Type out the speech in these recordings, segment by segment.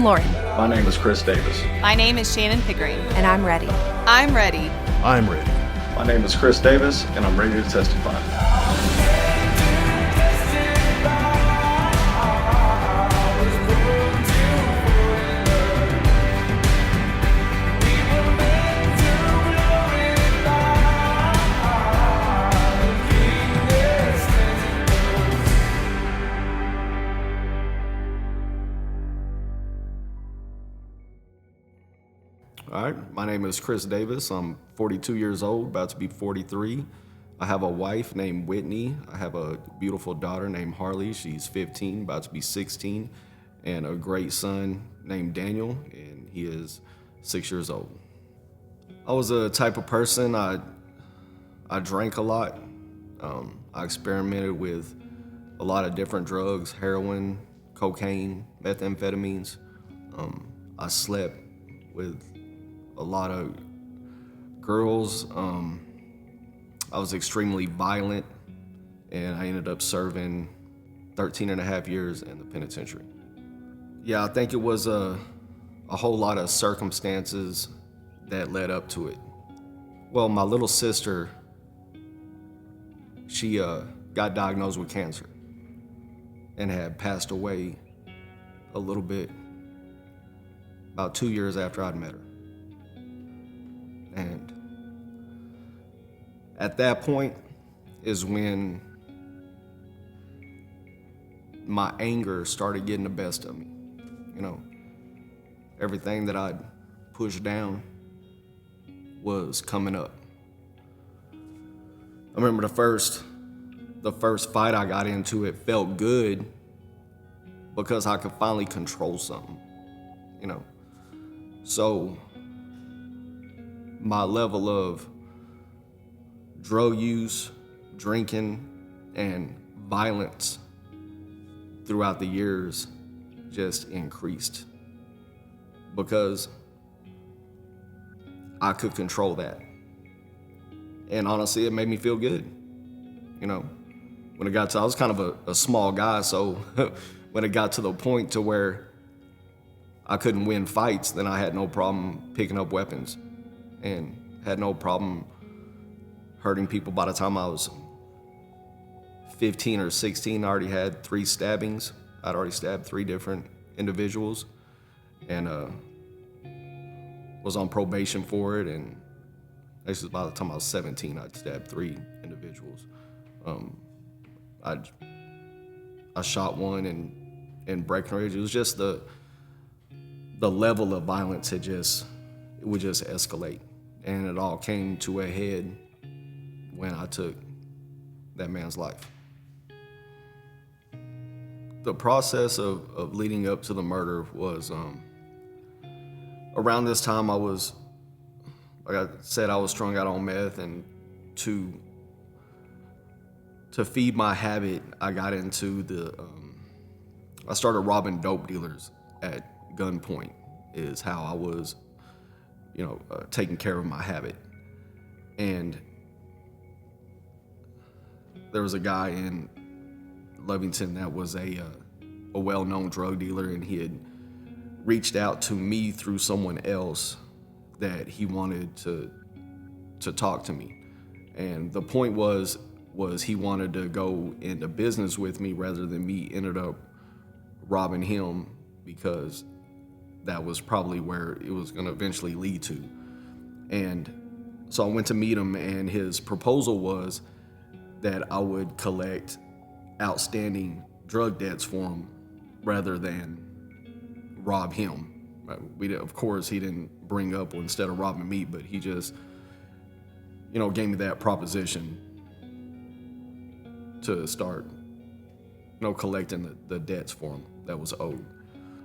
I'm Lauren. My name is Chris Davis. My name is Shannon Pickering. And I'm ready. I'm ready. I'm ready. My name is Chris Davis, and I'm ready to testify. All right, my name is Chris Davis. I'm 42 years old, about to be 43. I have a wife named Whitney. I have a beautiful daughter named Harley. She's 15, about to be 16, and a great son named Daniel, and he is 6 years old. I was a type of person, I drank a lot. I experimented with a lot of different drugs, heroin, cocaine, methamphetamines. I slept with a lot of girls. I was extremely violent, and I ended up serving 13 and a half years in the penitentiary. Yeah, I think it was a whole lot of circumstances that led up to it. Well, my little sister, she got diagnosed with cancer and had passed away a little bit about 2 years after I'd met her. And at that point is when my anger started getting the best of me. You know, everything that I'd pushed down was coming up. I remember the first fight I got into, it felt good because I could finally control something, you know. So my level of drug use, drinking, and violence throughout the years just increased because I could control that. And honestly, it made me feel good. You know, when it got to, I was kind of a small guy, so when it got to the point to where I couldn't win fights, then I had no problem picking up weapons and had no problem hurting people. By the time I was 15 or 16, I already had 3 stabbings. I'd already stabbed 3 different individuals and was on probation for it. And this is by the time I was 17, I'd stabbed 3 individuals. I shot one in Breckenridge. It was just the level of violence it would just escalate. And it all came to a head when I took that man's life. The process of leading up to the murder was, around this time like I said, I was strung out on meth, and to feed my habit, I got into I started robbing dope dealers at gunpoint is how I was, taking care of my habit. And there was a guy in Lovington that was a well-known drug dealer, and he had reached out to me through someone else that he wanted to talk to me. And the point was he wanted to go into business with me rather than me ended up robbing him, because that was probably where it was going to eventually lead to. And so I went to meet him, and his proposal was that I would collect outstanding drug debts for him rather than rob him. Of course, he didn't bring up, well, instead of robbing me, but he just, gave me that proposition to start, collecting the debts for him that was owed.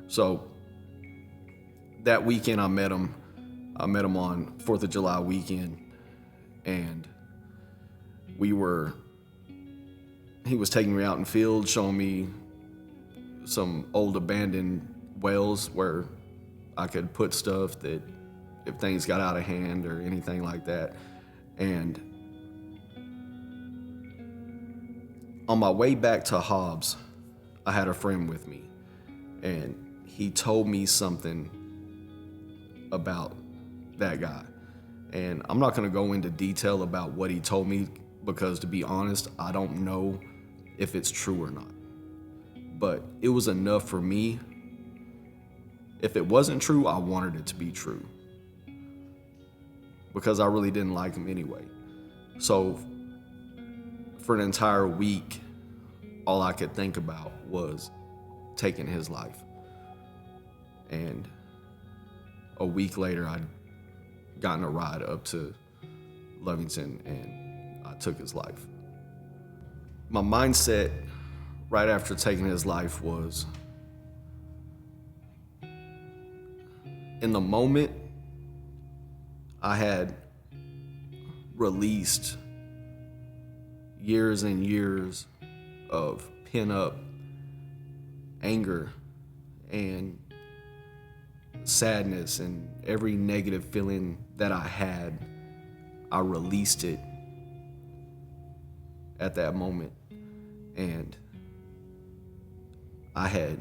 So that weekend I met him on 4th of July weekend, and he was taking me out in fields, showing me some old abandoned wells where I could put stuff that if things got out of hand or anything like that. And on my way back to Hobbs, I had a friend with me, and he told me something about that guy. And I'm not going to go into detail about what he told me because, to be honest, I don't know if it's true or not. But it was enough for me. If it wasn't true, I wanted it to be true because I really didn't like him anyway. So for an entire week, all I could think about was taking his life. And a week later, I'd gotten a ride up to Lovington and I took his life. My mindset right after taking his life was, in the moment, I had released years and years of pent-up anger and sadness, and every negative feeling that I had, I released it at that moment. And I had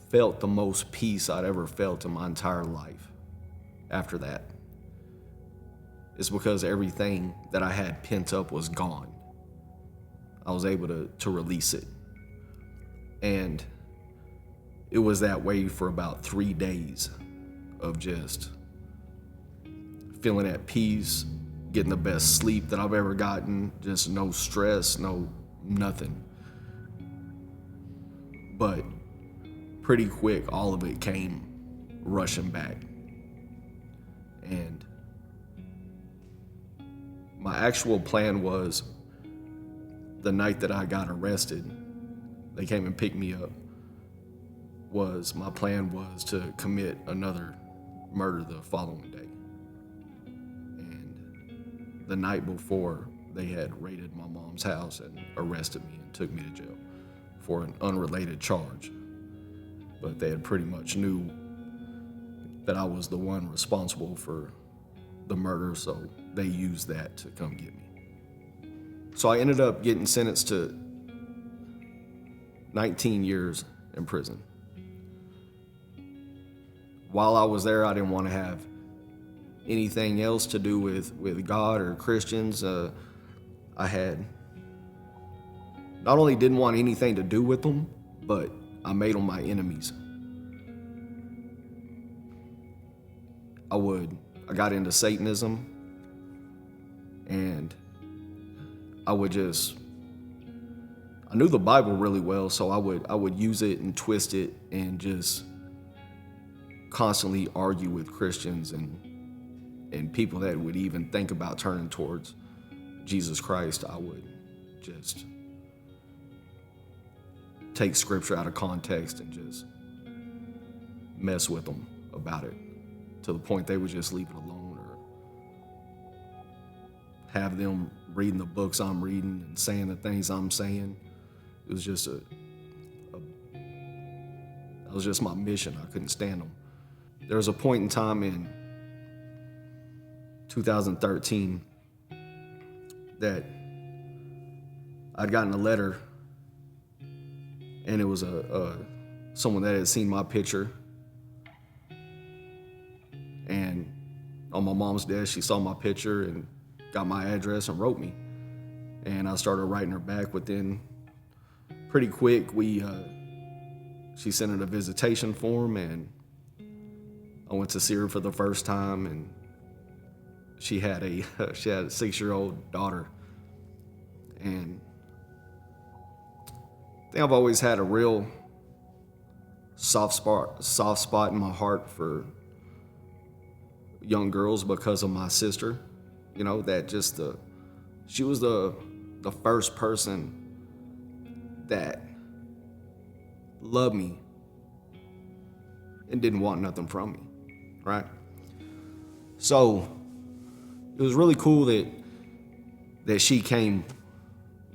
felt the most peace I'd ever felt in my entire life after that. It's because everything that I had pent up was gone. I was able to release it. And it was that way for about 3 days of just feeling at peace, getting the best sleep that I've ever gotten, just no stress, no nothing. But pretty quick, all of it came rushing back. And my actual plan was, the night that I got arrested, they came and picked me up, my plan was to commit another murder the following day. And the night before, they had raided my mom's house and arrested me and took me to jail for an unrelated charge. But they had pretty much knew that I was the one responsible for the murder, so they used that to come get me. So I ended up getting sentenced to 19 years in prison. While I was there, I didn't want to have anything else to do with God or Christians. I had not only didn't want anything to do with them, but I made them my enemies. I got into Satanism, and I knew the Bible really well, so I would use it and twist it and just constantly argue with Christians and people that would even think about turning towards Jesus Christ. I would just take scripture out of context and just mess with them about it, to the point they would just leave it alone, or have them reading the books I'm reading and saying the things I'm saying. It was just that was just my mission. I couldn't stand them. There was a point in time in 2013 that I'd gotten a letter, and it was someone that had seen my picture, and on my mom's desk, she saw my picture and got my address and wrote me. And I started writing her back within pretty quick. She sent in a visitation form, and I went to see her for the first time, and she had a 6-year-old daughter. And I think I've always had a real soft spot in my heart for young girls because of my sister. You know, she was the first person that loved me and didn't want nothing from me, right? So it was really cool that she came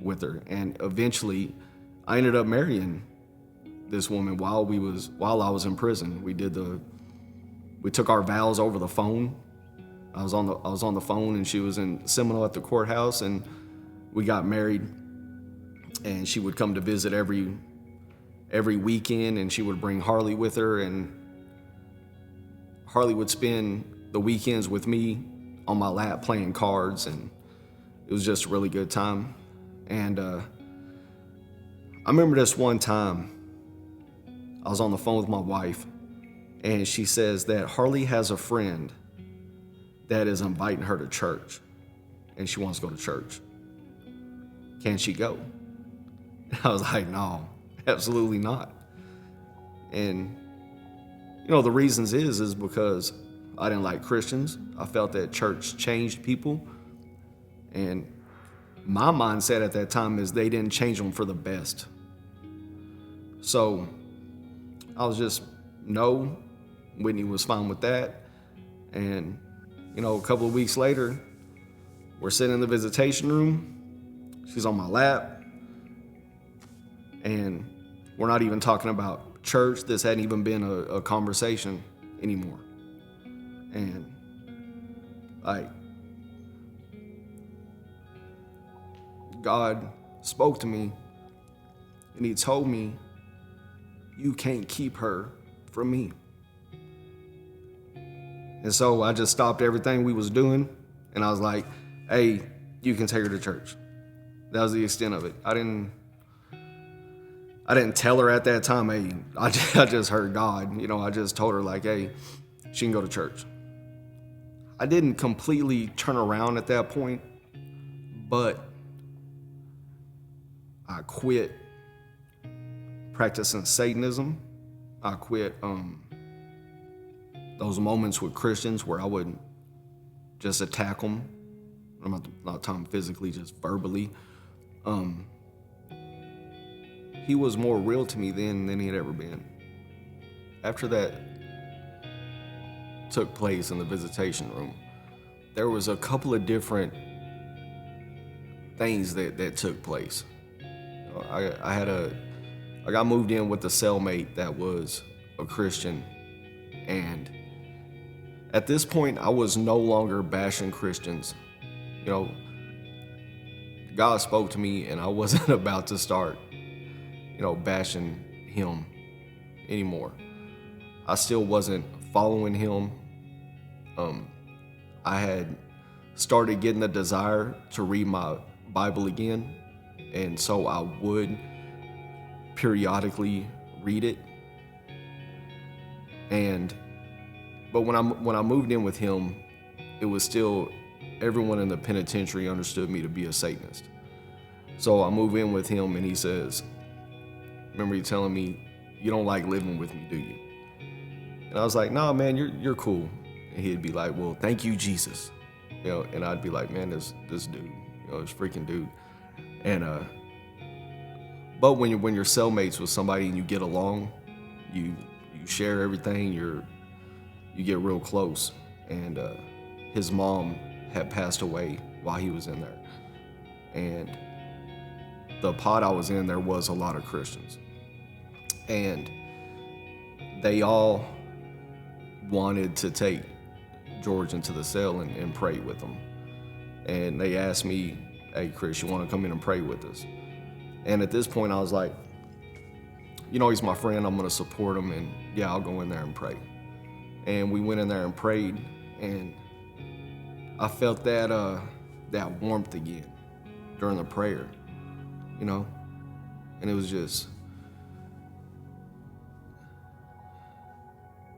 with her, and eventually I ended up marrying this woman while I was in prison. We took our vows over the phone. I was on the phone, and she was in Seminole at the courthouse, and we got married. And she would come to visit every every weekend, and she would bring Harley with her, and Harley would spend the weekends with me on my lap playing cards, and it was just a really good time. And I remember this one time I was on the phone with my wife, and she says that Harley has a friend that is inviting her to church, and she wants to go to church. Can she go? I was like, no, absolutely not. And the reasons is because I didn't like Christians. I felt that church changed people. And my mindset at that time is they didn't change them for the best. So I was just, no. Whitney was fine with that. And, a couple of weeks later, we're sitting in the visitation room. She's on my lap. And we're not even talking about church. This hadn't even been a conversation anymore. And God spoke to me, and he told me, you can't keep her from me. And so I just stopped everything we was doing, and I was like, hey, you can take her to church. That was the extent of it. I didn't tell her at that time, hey, I just heard God. I just told her, like, hey, she can go to church. I didn't completely turn around at that point, but I quit practicing Satanism. I quit those moments with Christians where I would just attack them. I'm not talking physically, just verbally. He was more real to me then than he had ever been. After that took place in the visitation room, there was a couple of different things that took place. I got moved in with a cellmate that was a Christian, and at this point I was no longer bashing Christians. God spoke to me, and I wasn't about to start bashing him anymore. I still wasn't following him. I had started getting the desire to read my Bible again, and so I would periodically read it. But when I moved in with him, it was still, everyone in the penitentiary understood me to be a Satanist. So I move in with him, and he says, remember you telling me you don't like living with me, do you? And I was like, nah, man, you're cool. And he'd be like, well, thank you, Jesus. And I'd be like, man, this dude, this freaking dude. And but when you're cellmates with somebody and you get along, you share everything, you get real close. And his mom had passed away while he was in there. And the pod I was in, there was a lot of Christians. And they all wanted to take George into the cell and pray with them. And they asked me, hey, Chris, you want to come in and pray with us? And at this point, I was like, he's my friend. I'm going to support him. And yeah, I'll go in there and pray. And we went in there and prayed. And I felt that warmth again during the prayer, and it was just,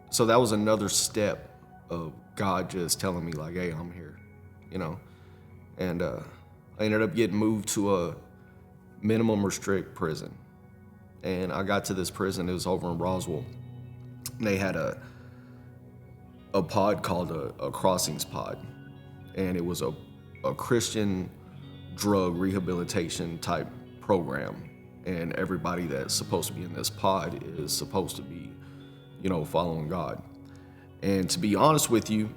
so that was another step of God just telling me, like, hey, I'm here, and I ended up getting moved to a minimum restrict prison. And I got to this prison, it was over in Roswell, and they had a pod called a crossings pod. And it was a Christian drug rehabilitation type program. And everybody that's supposed to be in this pod is supposed to be, following God. And to be honest with you,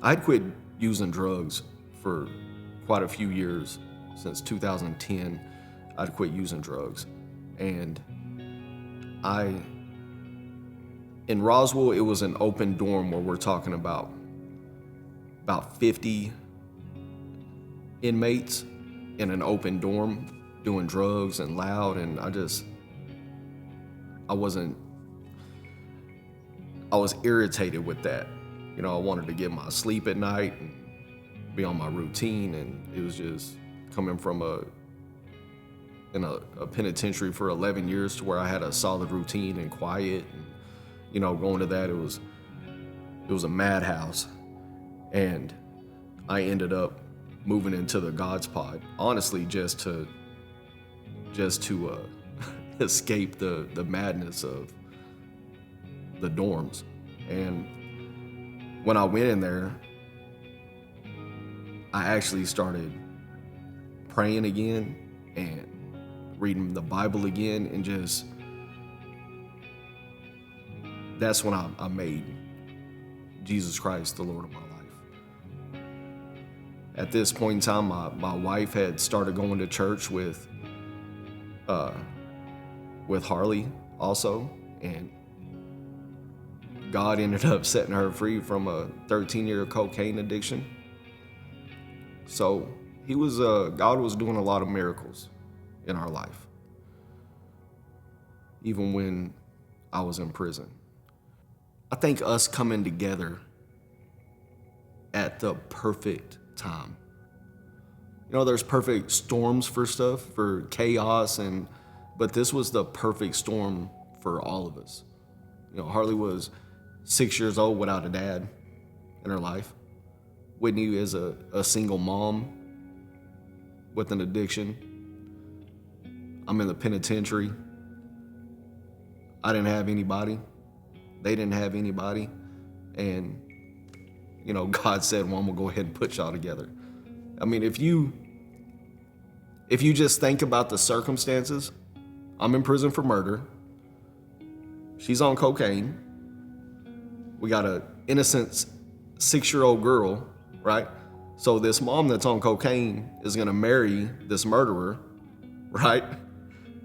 I'd quit using drugs for quite a few years. Since 2010, I'd quit using drugs. And in Roswell, it was an open dorm where we're talking about 50 inmates in an open dorm doing drugs and loud, and I was irritated with that. You know, I wanted to get my sleep at night and be on my routine, and it was just coming from in a penitentiary for 11 years to where I had a solid routine and quiet, and, you know, going to that, it was a madhouse. And I ended up moving into the God's Pod, honestly, just to escape the madness of the dorms. And when I went in there, I actually started praying again and reading the Bible again, and just, that's when I made Jesus Christ the Lord of my life. At this point in time, my wife had started going to church with Harley also, and God ended up setting her free from a 13-year cocaine addiction. So God was doing a lot of miracles in our life, even when I was in prison. I think us coming together at the perfect time. You know, there's perfect storms for stuff, for chaos, but this was the perfect storm for all of us. You know, Harley was 6 years old without a dad in her life. Whitney is a single mom with an addiction. I'm in the penitentiary. I didn't have anybody. They didn't have anybody. And, you know, God said, well, I'm gonna go ahead and put y'all together. I mean, if you just think about the circumstances, I'm in prison for murder. She's on cocaine. We got an innocent 6-year-old girl, right? So this mom that's on cocaine is gonna marry this murderer, right?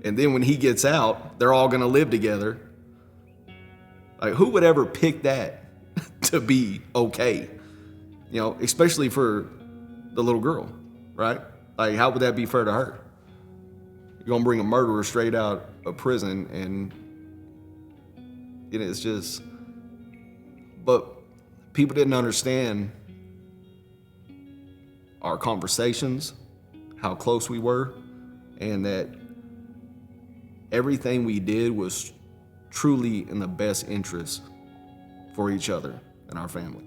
And then when he gets out, they're all gonna live together. Like, who would ever pick that to be okay? You know, especially for the little girl, right? Like, how would that be fair to her? You're gonna bring a murderer straight out of prison, and you know, it's just, but people didn't understand our conversations, how close we were, and that everything we did was truly in the best interest for each other and our family.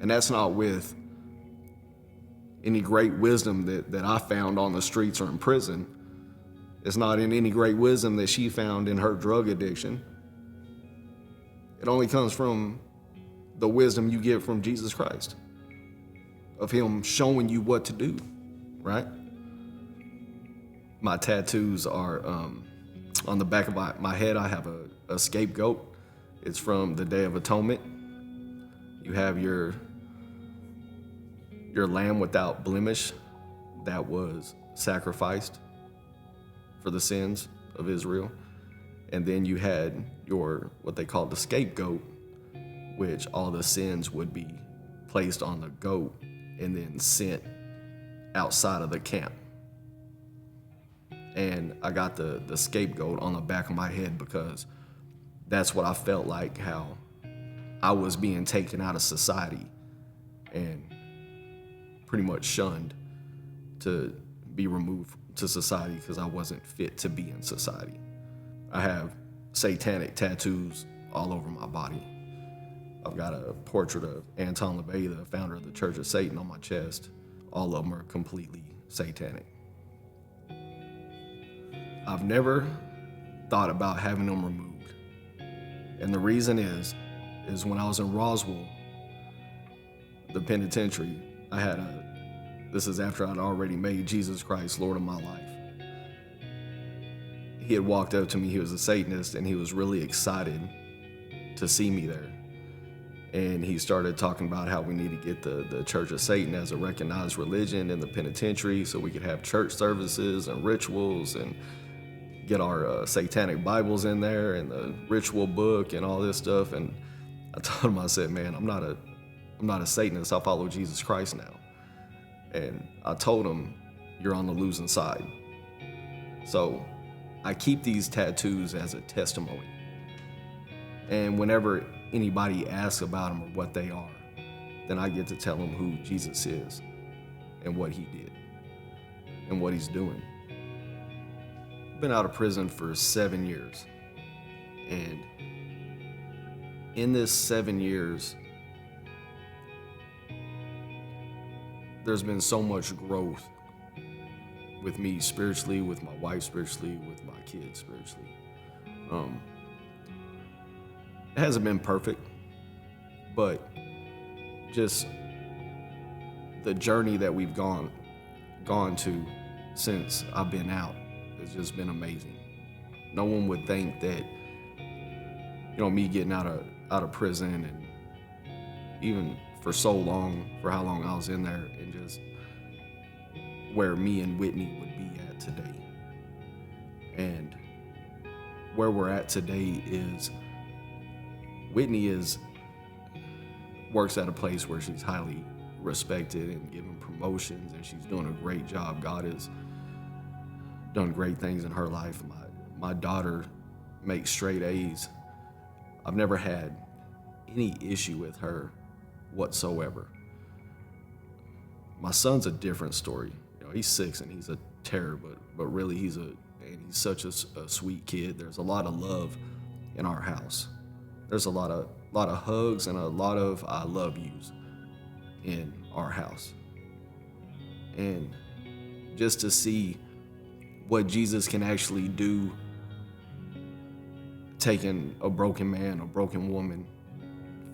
And that's not with any great wisdom that I found on the streets or in prison. It's not in any great wisdom that she found in her drug addiction. It only comes from the wisdom you get from Jesus Christ, of him showing you what to do, right? My tattoos are, on the back of my head, I have a scapegoat. It's from the Day of Atonement. You have your lamb without blemish that was sacrificed for the sins of Israel. And then you had your, what they called the scapegoat, which all the sins would be placed on the goat and then sent outside of the camp. And I got the scapegoat on the back of my head because that's what I felt like, how I was being taken out of society and pretty much shunned to be removed to society because I wasn't fit to be in society. I have satanic tattoos all over my body. I've got a portrait of Anton LaVey, the founder of the Church of Satan, on my chest. All of them are completely satanic. I've never thought about having them removed. And the reason is when I was in Roswell, the penitentiary, this is after I'd already made Jesus Christ Lord of my life. He had walked up to me, he was a Satanist, and he was really excited to see me there. And he started talking about how we need to get the Church of Satan as a recognized religion in the penitentiary so we could have church services and rituals and get our satanic Bibles in there and the ritual book and all this stuff. And I told him, I said, man, I'm not a Satanist. I follow Jesus Christ now. And I told him, you're on the losing side. So I keep these tattoos as a testimony. And whenever anybody asks about them or what they are, then I get to tell them who Jesus is and what he did and what he's doing. I've been out of prison for 7 years. And in this 7 years, there's been so much growth with me spiritually, with my wife spiritually, with my kids spiritually. It hasn't been perfect, but just the journey that we've gone to since I've been out has just been amazing. No one would think that, me getting out of prison and even for so long, for how long I was in there, and just where me and Whitney would be at today. And where we're at today is Whitney works at a place where she's highly respected and given promotions, and she's doing a great job. God has done great things in her life. My daughter makes straight A's. I've never had any issue with her whatsoever. My son's a different story. He's 6 and he's a terror, but really he's such a sweet kid. There's a lot of love in our house. There's a lot of hugs and a lot of I love yous in our house. And just to see what Jesus can actually do, taking a broken man, a broken woman,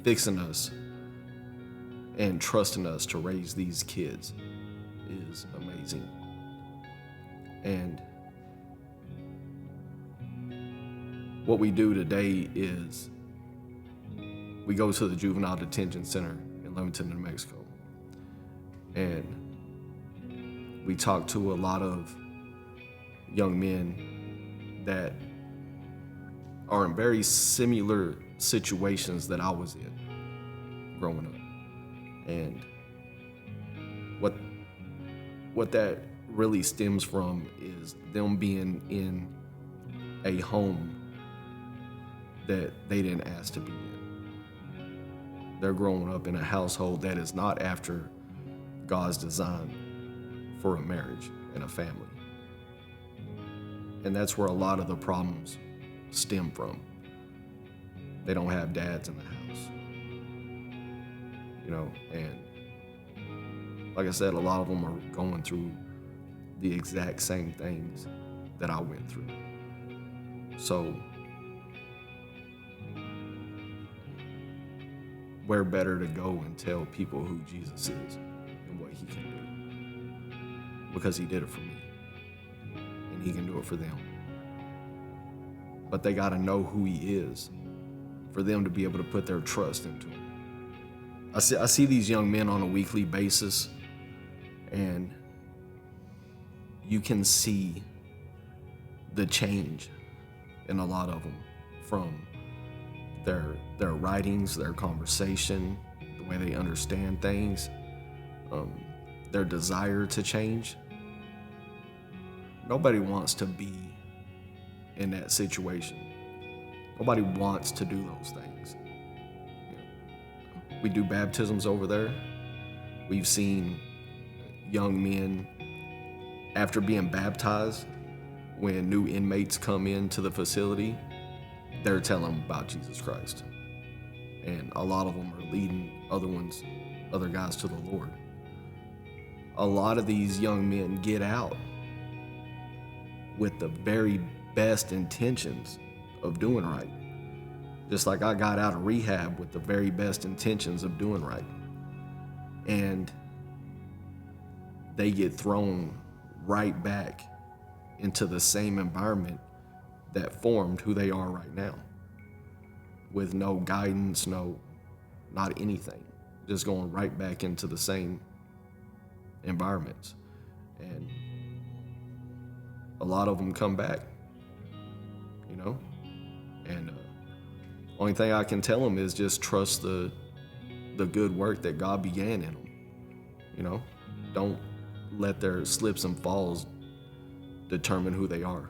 fixing us, and trusting us to raise these kids is amazing. And what we do today is we go to the juvenile detention center in Leamington, New Mexico, and we talk to a lot of young men that are in very similar situations that I was in growing up. And what that really stems from is them being in a home that they didn't ask to be in. They're growing up in a household that is not after God's design for a marriage and a family. And that's where a lot of the problems stem from. They don't have dads in the house. And like I said, a lot of them are going through the exact same things that I went through. So where better to go and tell people who Jesus is and what he can do? Because he did it for me, and he can do it for them. But they got to know who he is for them to be able to put their trust into him. I see these young men on a weekly basis, and you can see the change in a lot of them from their writings, their conversation, the way they understand things, their desire to change. Nobody wants to be in that situation. Nobody wants to do those things. We do baptisms over there. We've seen young men, after being baptized, when new inmates come into the facility, they're telling them about Jesus Christ. And a lot of them are leading other guys to the Lord. A lot of these young men get out with the very best intentions of doing right. Just like I got out of rehab with the very best intentions of doing right. And they get thrown right back into the same environment that formed who they are right now, with no guidance, not anything, just going right back into the same environments. And a lot of them come back, and only thing I can tell them is just trust the good work that God began in them. Don't let their slips and falls determine who they are.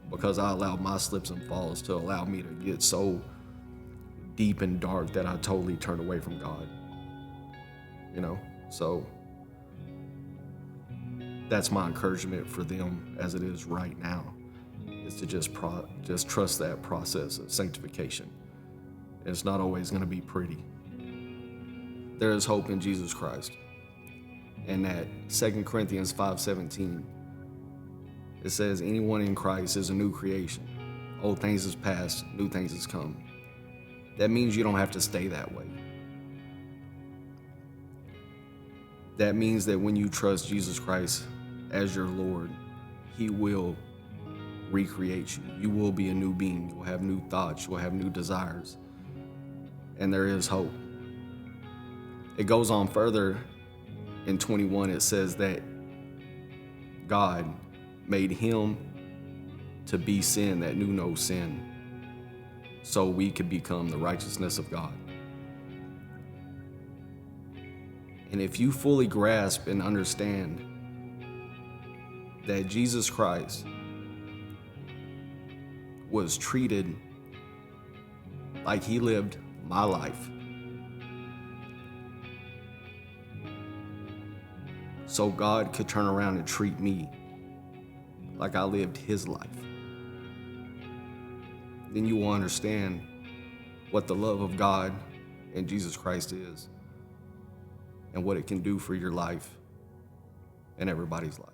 because I allowed my slips and falls to allow me to get so deep and dark that I totally turned away from God. So that's my encouragement for them as it is right now, is to just trust that process of sanctification. It's not always going to be pretty. There is hope in Jesus Christ. And that 2 Corinthians 5:17, it says, anyone in Christ is a new creation. Old things is past, new things has come. That means you don't have to stay that way. That means that when you trust Jesus Christ as your Lord, He will recreate you. You will be a new being. You will have new thoughts. You will have new desires. And there is hope. It goes on further in 21. It says that God made Him to be sin that knew no sin, so we could become the righteousness of God. And if you fully grasp and understand that Jesus Christ was treated like He lived my life, so God could turn around and treat me like I lived His life, then you will understand what the love of God and Jesus Christ is and what it can do for your life and everybody's life.